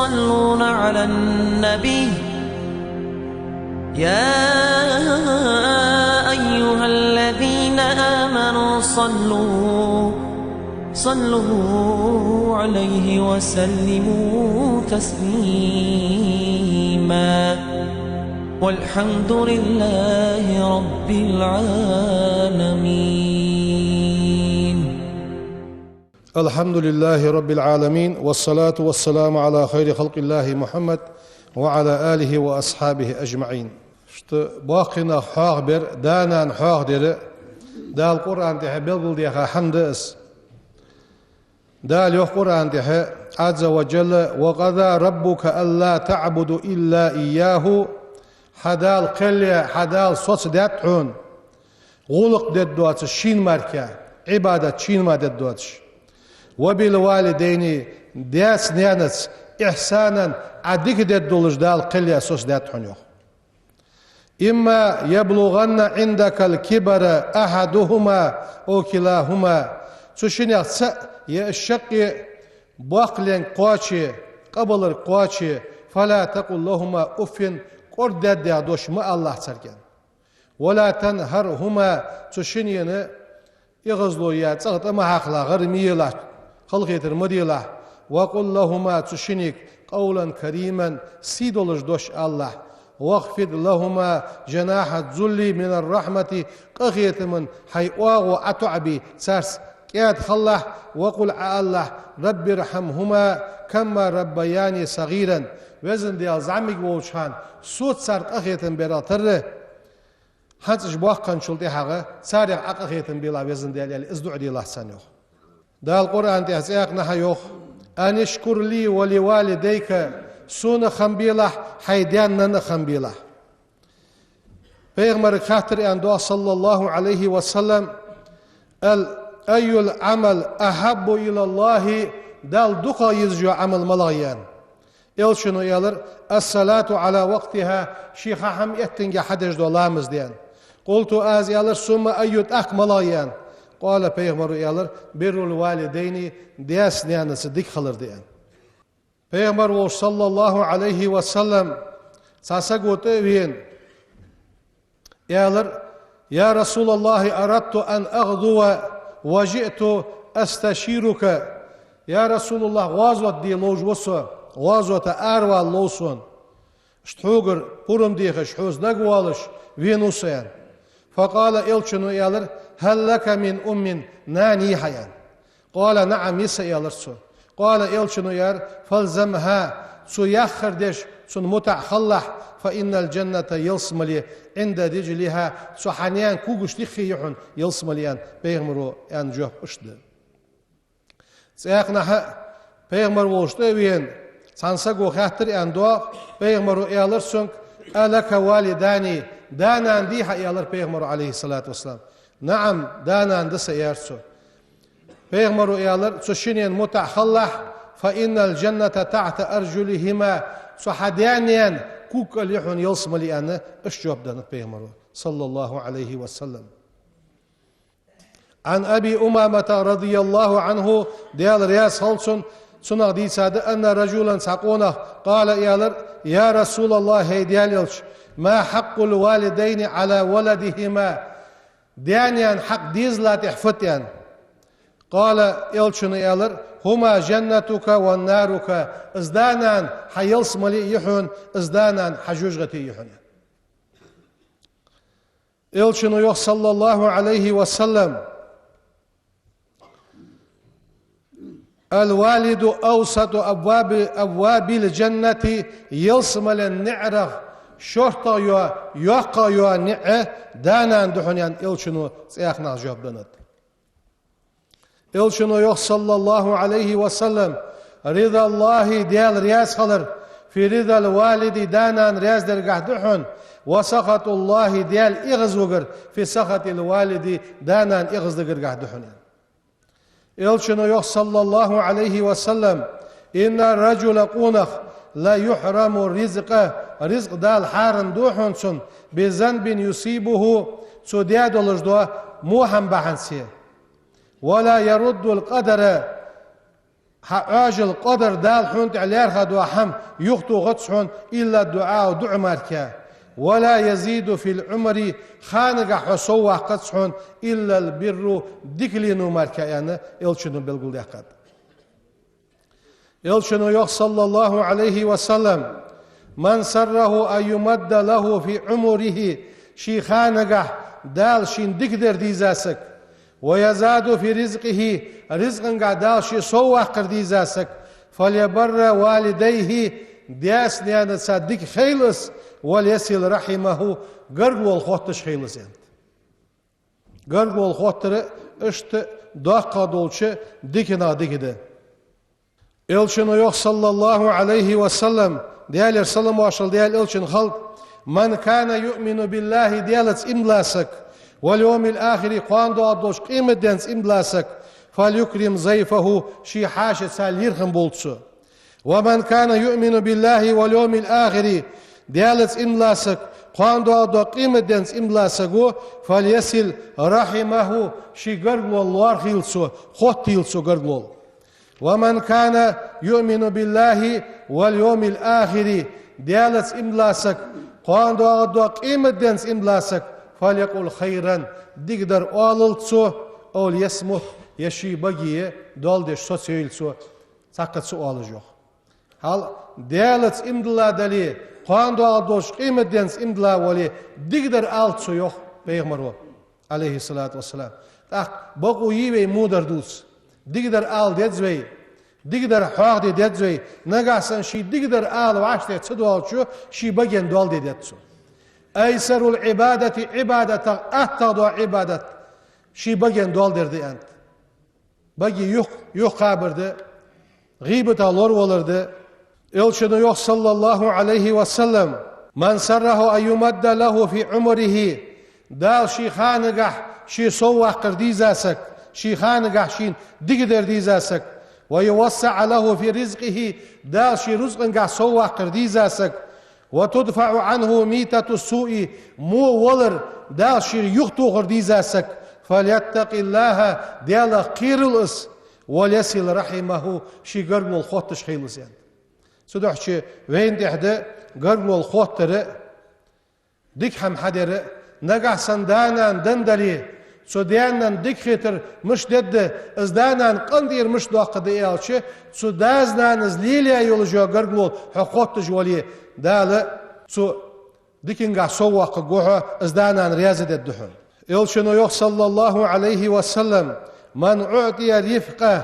يصلون على النبي يا أيها الذين آمنوا صلوا عليه وسلموا تسليما والحمد لله رب العالمين. الحمد لله رب العالمين، والصلاة والسلام على خير خلق الله محمد وعلى آله وأصحابه أجمعين. باقينا حاغبر دانا حاغدر دا القرآن تحي بلغل ديها حمدس دا اليوم قرآن تحي عز وجل وقضى ربك ألا تعبد إلا إياه حدال قليا حدال صوص داتحون غلق دادوات الشين ماركا عبادة شين ما دادواتش وبالوالدين داس نيانس إحسانا عديك دادولش دال قليا صوص داتحون يوخ إما يبلغن عندك الكبر أحدهما أو كلاهما تشيني يا الشق باقلين قواتي قبل القواتي فلا تقل لهما أف قردد دوش ما الله تركن ولا تنهرهما تشيني يغزلو يا تغط ما حقلا غير ميلا خلقيت المديلا وقل لهما تشينيك قولا كريما سيدولش دوش الله واخفض لهما جناح الذل من الرحمة قخيت من حيوا وأتعبي سارس كيات خله وقل الله رب ارحمهما كما ربياني صغيرا وزن ديال زعمك ووشان صوت سار قخيت براتر حتى جبوخ كان شلتي حاجة سارق قخيت بلا وزن ديال يعني ازدع دي الله سانيوخ دا القرآن تحسيق نحيوخ أن اشكر لي ولوالديك سون خمبيله حيدان نن خمبيله پیغمبر خاطر اندو صلى الله عليه وسلم أي العمل أحب إلى الله دال دقا يزجو عمل ملايان شنو يالر الصلاة على وقتها شيخ هم يتنجي حدش دولامز ديان قلت آز يالر ثم أيت أك ملايان قال پیغمبر يالر بر الوالدين دياس نيان صديق خلر ديان پیغمبر صلى الله عليه وسلم ساسقوت وين يالر يا رسول الله أردت أن أغدو وجئت أستشيرك يا رسول الله غازوت دي لوج وسو غازوت أروى لوسون شتوغر قرم ديخ شحوز نقوالش وينوسيان فقال إلشنو يالر هل لك من أم ناني حيان قال نعم يسا يالرسون قال إلشنو يار فالزمها سو يخر ديش سن متع خلح فإن الجنة يلصملي عند رجلها سو حنيان كوغش لخي يحن يلصمليان بيغمرو يان جوه اشد سيقنا بيغمرو اشده وين سانساقو خاطر يان دوا بيغمرو إيالر سنك ألك والداني دانان ديها إيالر بيغمرو عليه الصلاة والسلام نعم دانان دس إيارسو بيغمرو إيالر تشينين متع خلح فإن الجنة تحت أرجلهما صحدانيان كوك اليحون يلصم لي أنا اشجب دانت بيغمرو صلى الله عليه وسلم عن أبي أمامة رضي الله عنه ديال رياس هلسون سنغ دي سادة أن رجلا ساقونه قال إيالر يا رسول الله هي دياليلش ما حق الوالدين على ولدهما ديانيان حق ديزلا تحفتيان قال إلشن إيالر هما جنتك والنارك ازدانان حيلص ملي يحون ازدانان حجوجغتي يحون إلشن يوخ صلى الله عليه وسلم الوالد أوسط أبواب الجنة يلصم للنعرغ شرطة يوقع نعه دانان دحنيان إلشنو سياخنا جواب دانت إلشنو يوخ صلى الله عليه وسلم رضا الله ديال رياس خلر في رضا الوالد دانان رياس درقه دحن وسخط الله ديال إغز وقر في سخط الوالد دانان إغز درقه دحن إلشنو يوخ صلى الله عليه وسلم إن الرجل قونخ لا يحرم رزق دال حارن دوحن سن بذنب يصيبه سودياد الجدوى موهم بحنسيه ولا يرد القدر أجل قدر دال حنت على خدوا حم يخطو غتصحون إلا الدعاء ودعاء ماركا ولا يزيد في العمر خانق حصوة قتصحون إلا البر ديكلينو ماركا يعني إلشنو بالقول يقد إلشنو يخ صلى الله عليه وسلم من سره أن يمد له في عمره شي خانق دال شين ديكدر ديزاسك ويزاد في رزقه رزقا دال شي سوى قرديزاسك فليبر والديه دياس لأن صدق خيلس وليصل رحمه قرقل الخوتش خيلس يعني قرقل الخوتر اشت داقا دولش ديكنا ديكده إلشنو يخ صلى الله عليه وسلم ديال سلام واشل ديال إلشن خلق من كان يؤمن بالله ديالت إملاسك واليوم الآخر قاندو أدوش قيمة دينس إملاسك فليكرم ضيفه شي حاشة ساليرخم بولتسو ومن كان يؤمن بالله واليوم الآخر ديالت إملاسك قاندو أدو قيمة دينس إملاسك فليصل رحمه شي قرقل الله خيلسو خوتيلسو قرقل ومن كان يؤمن بالله واليوم الآخر ديالت إملاسك قاندو أدو قيمة دينس إملاسك فليقول خيرا ديقدر أوللتسو أو ليسمه يشي بقية دولدش سو سيلسو ساقت سؤال جوخ هل ديالت إمدلا دلي قاندو أدوش قيمة دينس إمدلا ولي ديقدر ألتسو يوخ بيغمرو عليه الصلاة والسلام بقو يوي مودر دوس ديقدر آل ديدزوي ديقدر حاق ديدزوي نقاسن شي ديقدر آل وعشتة تدوال شو شي بقين دول ديدزو أيسر العبادة عبادة أهتضوا عبادة شي بقين دول دردي أنت بقي يوخ قابرد غيبة الله ولرد إلشنو يوخ صلى الله عليه وسلم من سره أن يمد له في عمره دال شي خانقح شي صوح قرديزاسك شي خانقح شي دقدر ديزاسك ويوسع له في رزقه دال شي رزق صوح قرديزاسك وتدفع عنه ميتة السوء مو ولر دال شي يخطو قرديزاسك فليتق الله ديال قير الأس وليصل رحمه شي قرقل الخوتش خيلس يعني سدوح شي وين دحده قرقل الخوتر ديك هم حدر نقع سندانا دندلي سودانا ديك خيتر مش دد ازدانا قندير مش دوقد ايالشي سودازنا نزليليا يولجو قرقل حقوتش ولي دال سو ديكنغا سوق قوها ازدانا ريازة الدحون إلشنو يخ صلى الله عليه وسلم من أعطي رفقه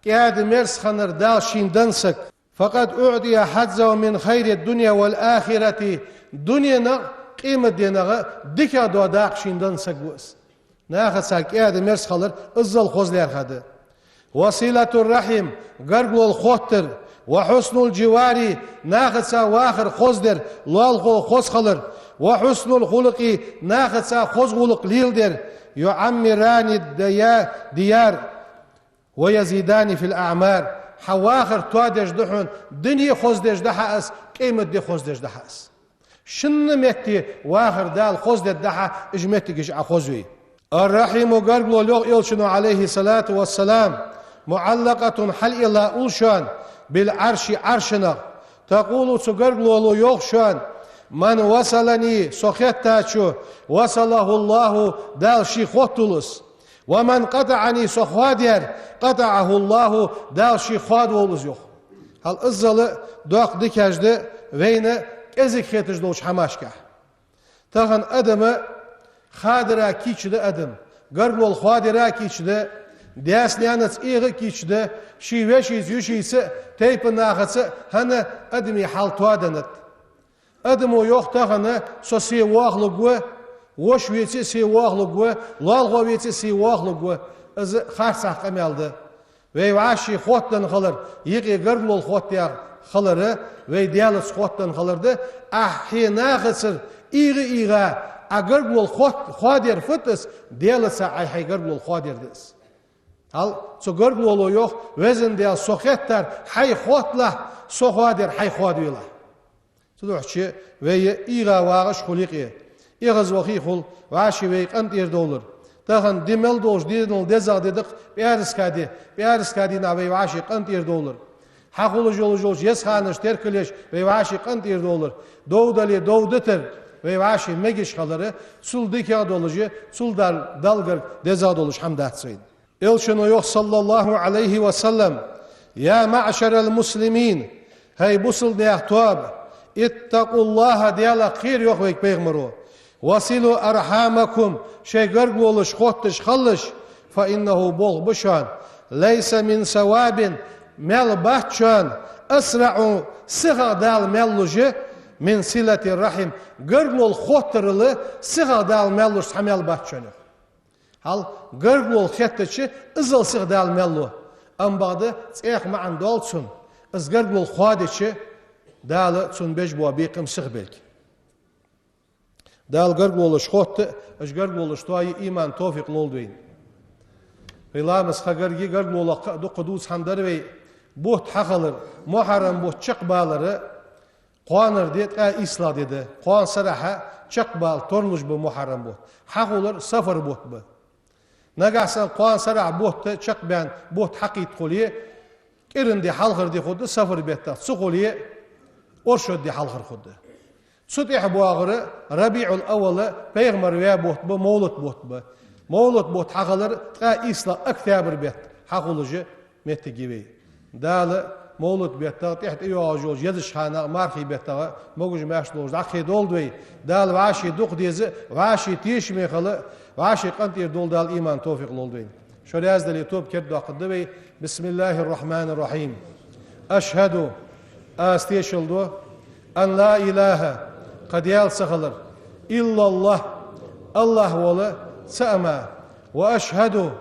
كاد مرس خنر دال شين دنسك فقد أعطي حظه من خير الدنيا والآخرة دنيا قيمة دينا ديكا دو داق شين دنسك بوس ناخد ساك كاد مرس خنر ازل خوزلير خده وصلة الرحم قرقل الخوتر وحسن الجوار ناخد سا واخر خوزدر لالخو خوز خلر وحسن الخلق ناخد سا خوز خلق ليلدر يعمران الديار ويزيدان في الأعمار حواخر توادش دحون دنيا خوزدش دحاس قيمة دي خوزدش دحاس شن متي واخر دال خوزدش دحا اجمتي جشع خوزوي الرحيم قرقلو لوغ إلشنو عليه الصلاة والسلام معلقة حل إلا أولشان بالعرش عرشنا تقول سقرقلو يوغشان من وصلني سخيتاتشو وصله الله دال شي خوتولس ومن قطعني سخوادير قطعه الله دال شي خواد ولز يوخ هل ازل دوق ديكاجد وين ازك خيتج دوش حماشكا تغن ادم خادرا كيچد ادم قرقلو الخوادرا كيچد دياس نيانت إيغ كيشده شي وشيز يوشيس تيب ناغس هنا أدمي حال توادنت أدمو يوختغن سو سي واغلقوه وش ويتي سي واغلقوه لالغو ويتي سي واغلقوه از خارساق قميالده ويواشي خوتن خلر يقي قرقلو الخوتيار خلره ويديالس خوتن خلرده أحي ناغسر إيغا أقرقلو الخوادير فتس ديالسا أحي قرقلو الخوادير ديس هل سقرقلو يوخ وزن ديال سوخيتر حي خوتله سوخوادر حي خوادويله تدوحشي وي إيغا واغش خليقية إيغز وخي خل وعاشي وي قنطير دولر تاخن ديمل دوش ديدن دزا ديدق بيارس كادي نابي واشي قنت $1 حقول جولش يسخانش تركلش واشي قنت $1 دودالي دودتر واشي ميجش خالرı sul dikya dolucu sul dalgar deza doluş hamdat sayın. İlşinu yok sallallahu aleyhi ve sellem ya ma'şerel muslimin hey busul diyahtuab ittaqullaha diyala khir yok ve peygamberu vasilu arhamakum şey garg oluş xottış xallış fa innehu bol buşan leysa min sevabin mel bahçan asra'u sığa dal mellucu min silati rahim garglol xotterlı sığa dal melluş samel bahçanı hal garglol xetteçi ızıl sığa dal mellu ambadı tsayx ma'an dolsun iz garglol xwadeçi dalı tsun bejbo biqim sığa belki dal garglol xotte az garglol ştoyi iman tawfiq lolduyn Qilamız xagargi garglol qudus hamdarvey buht haqalır muharram buht çıqbaları Qoanır deyet, isla dedi. Qoan saraha, çıqbal, tornuj bu muharram bu. Haq olur, safar buht bu. Nagasan qoan sarah buhtu, çıqban, buht haqit qoliye, irindi halqır di xuddi, safar betta. Su qoliye, orşod di halqır xuddi. Sutih bu ağırı, Rabi'ul avalı, Peygamber ve buht bu, Mevlut buht bu. Mevlut buht haqalır, isla aktabir bet. Haq olucu, metti gibi. Dalı, مولود بيتا تحت يواجوج يدش خانة مارخي بيتا موجود ماشلوج عقي دولدوي دال واشي دوق ديز واشي تيش ميخل واشي قنتير دول دال إيمان توفيق لولدوي شو رياز دل يوتوب كردو قدوي بسم الله الرحمن الرحيم أشهد أستيشلدو أن لا إله قد يال سخلر إلا الله الله ولا سأما وأشهد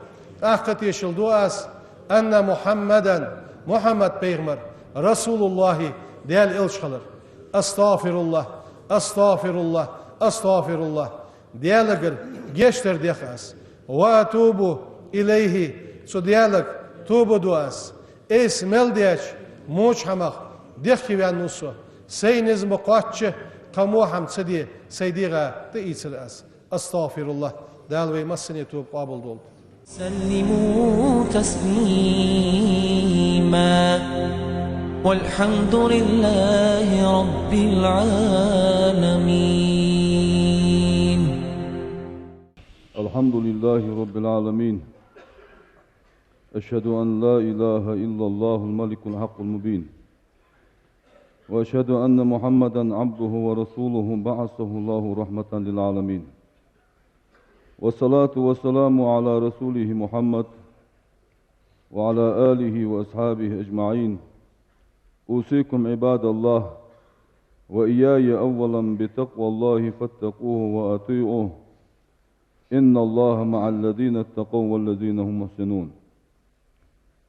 أخت يشلدو أس أن محمدا Muhammed Peygamber Resulullahi değerli ilşkalar. Estağfirullah, estağfirullah, estağfirullah. Değerli geçtir dekas. Ve atubu ileyhi. Su değerli tubu duas. Esmel diyeç muç hamak. Dehki ve nusu. Seyniz muqatçı kamuham sedi seydiga te içir as. Estağfirullah. Değerli ve masini tub qabul dol. سلموا تسليما والحمد لله رب العالمين الحمد لله رب العالمين أشهد أن لا إله إلا الله الملك الحق المبين وأشهد أن محمدا عبده ورسوله بعثه الله رحمة للعالمين والصلاة والسلام على رسوله محمد وعلى آله وأصحابه أجمعين أوصيكم عباد الله وإياي أولا بتقوى الله فاتقوه وأطيعوه إن الله مع الذين اتقوا والذين هم محسنون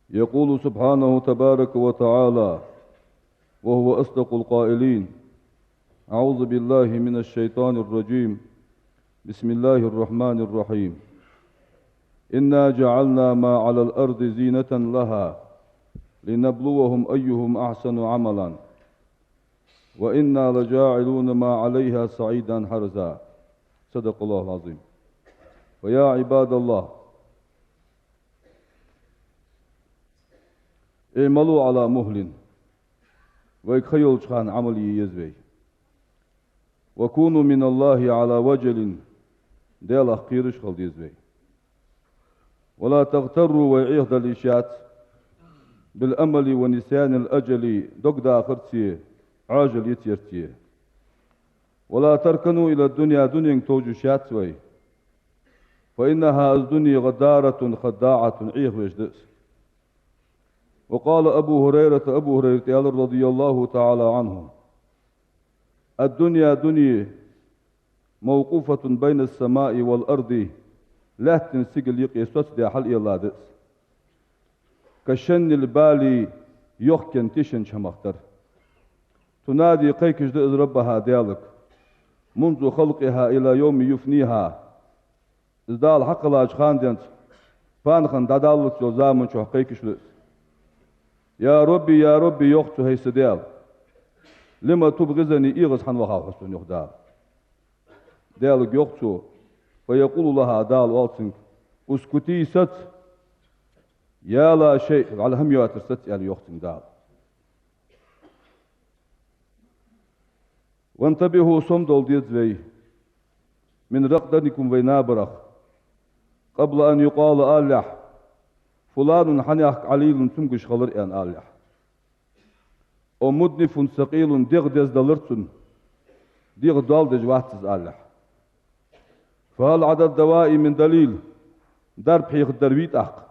يقول سبحانه تبارك وتعالى وهو أصدق القائلين أعوذ بالله من الشيطان الرجيم بسم الله الرحمن الرحيم إنا جعلنا ما على الأرض زينة لها لنبلوهم أيهم أحسن عملا وإنا لجاعلون ما عليها صعيدا حرزا صدق الله العظيم ويا عباد الله اعملوا على مهل ويخيل شخان عملي يزوي وكونوا من الله على وجل ديال أخيرش خلد يزوي ولا تغتروا ويعيهد الإشات بالأمل ونسيان الأجل دقدا خرتي عاجل يتيرتي ولا تركنوا إلى الدنيا دنيا توجو شاتوي فإنها الدنيا غدارة خداعة عيه ويجدس وقال أبو هريرة رضي الله تعالى عنه الدنيا دنيا موقوفة بين السماء والأرض لا تنسجل يقيسوس دي حل إيلادس كشن البالي يخكن تشن شمختر تنادي قيكش دئز ربها ديالك منذ خلقها إلى يوم يفنيها إزدال حق الأجخان دينت فانخن دادالك زوزامن شو قيكش دئز يا ربي يختو هيس ديال لما تبغزني إيغز حن وخاو حسن يخدال ديالك يختو فيقول لها دال والسنك اسكتي ست يا لا شيء على هم يواتر ست يعني يوختن دال وانتبهوا صمدوا ديت زي من رقدنكم وينابرخ قبل أن يقال آلح فلان حنيح عليل تمكش خلر أن آلح ومدنف ثقيل ديغ ديز دلرتن ديغ دال دجواتز آلح فهل على الدواء من دليل درب حيخ درويت أحق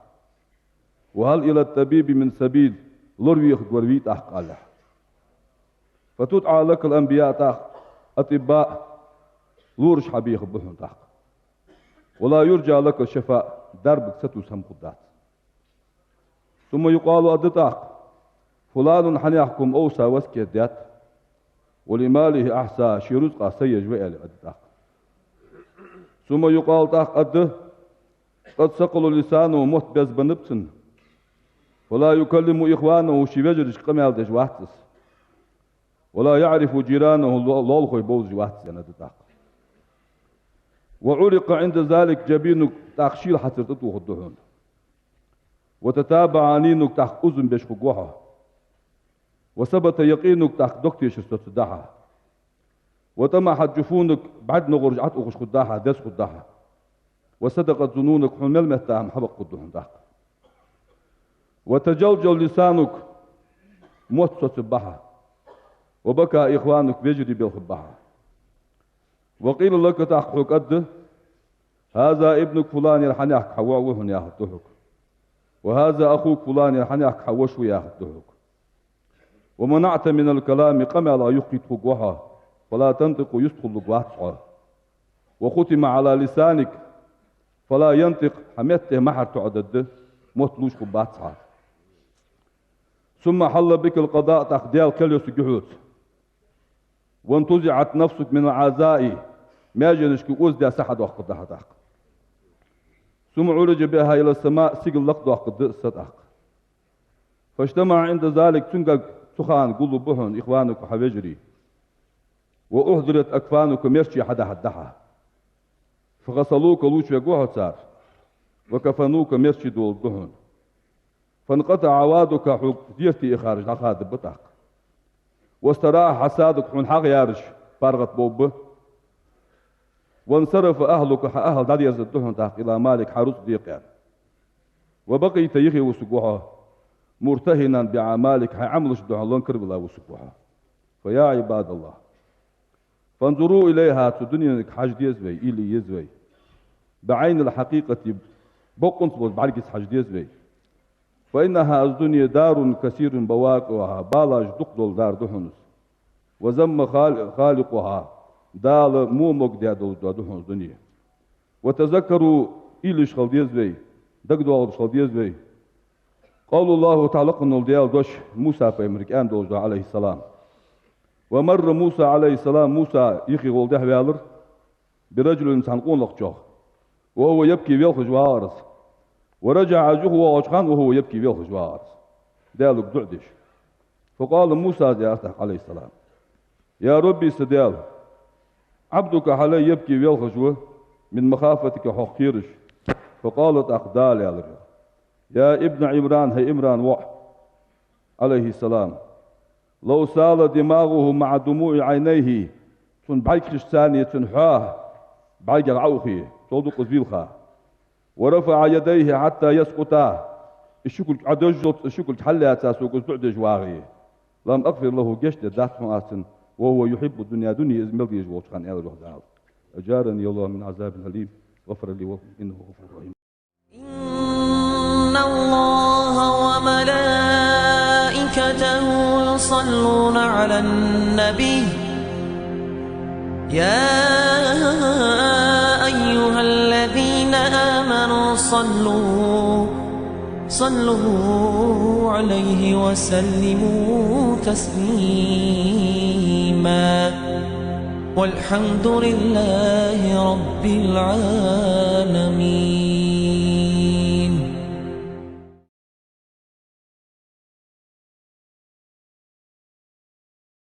وهل إلى الطبيب من سبيل لرويخ درويت أحق آلح فتدعى لك الأنبياء تحق أطباء لورش حبيخ بحن تحق ولا يرجى لك الشفاء درب ستو سمقدات ثم يقال أدتاق فلان حنيحكم أوسى وسكيدات ولماله أحسى شرزق سيج وإلى أدتاق ثم يقال تاق أده قد سقل لسانه موت بيز بنبسن ولا يكلم إخوانه شبجرش قمال دجواتس ولا يعرف جيرانه لولخي بوز جواتس أدتاق وعرق عند ذلك جبينك تاخشيل حتى تطوخ الدهون وتتابع عنينك تحت أذن بشخقوها وثبت يقينك تحت دكتيش استداحة وطمحت جفونك بعد نغرجعت أخش خداحة دس خداحة وصدقت ظنونك حمل مهتهم حبق قدهم داق وتجلجل لسانك موت صباحة وبكى إخوانك بيجري بالخباحة وقيل لك تحقق قد هذا ابنك فلان يرحنيك حوعوهن يا هدهك وهذا أخوك فلان يرحنيك حوشو يا هدهك ومنعت من الكلام قمع لا يقيت فقوها فلا تنطق يسخل لقواتها وختم على لسانك فلا ينطق حميته محر تعدد مطلوش قباتها ثم حل بك القضاء تخديال كليس جهود وانتزعت نفسك من العزاء ما جنشك أوزدى سحد وقت دهدك ثم عرج بها إلى السماء سيقل لقد وقت صدق فاجتمع عند ذلك تنقل سخان قلوبهم إخوانك وحبجري وأهدرت أكفانك مرشي حدا حدها فغسلوك لوش يقوه صار وكفنوك مرشي دول دهن فانقطع عوادك حق ديرتي إخارج نخاد بطاق واستراح حسادك من حق يارش فارغت بوبه وانصرف أهلك أهل دادير زدهن تحق إلى مالك حرس ديقيان وبقي تيخي وسقوها مرتهنا بعمالك عملش دهن كرب الله وسقوها فيا عباد الله فانظروا إليها تدنيا حاج يزوي إلي يزوي بعين الحقيقة بقنص بعرقس حاج يزوي فإنها الدنيا دار كثير بواقعها بالاج دقدل دار دهنس وزم خالقها دال مو مقدع دهنس دنيا وتذكروا إلي شغل ديزوي دقدو شغل ديزوي قال الله تعالى قنول ديال دوش موسى في أمريكان دوش عليه السلام ومر موسى عليه السلام موسى يخي غولده بيالر برجل إنسان قون لقجوه وهو يبكي بيلخج وارس ورجع جهو واشخان وهو يبكي بيلخج وارس ديالك دعدش فقال موسى عليه السلام يا ربي سديال عبدك علي يبكي بيلخج من مخافتك حقيرش فقالت أقدال يا ابن عمران هي عمران وح عليه السلام لو سال دماغه مع دموع عينيه تن بعيكش ثانية تنحاه بعيك العوخي صدق زيلخا ورفع يديه حتى يسقطا الشكل عدجت الشكل حلها تاسوق بعد جواغي لم أغفر له جشت ذات مؤاسن وهو يحب الدنيا دنيا إزمل يجوش خان إلى روح دعوة أجارني الله من عذاب أليم غفر لي إنه غفور رحيم إن الله وملائكته يصلون على النبي يا أيها الذين آمنوا صلوا عليه وسلموا تسليما والحمد لله رب العالمين.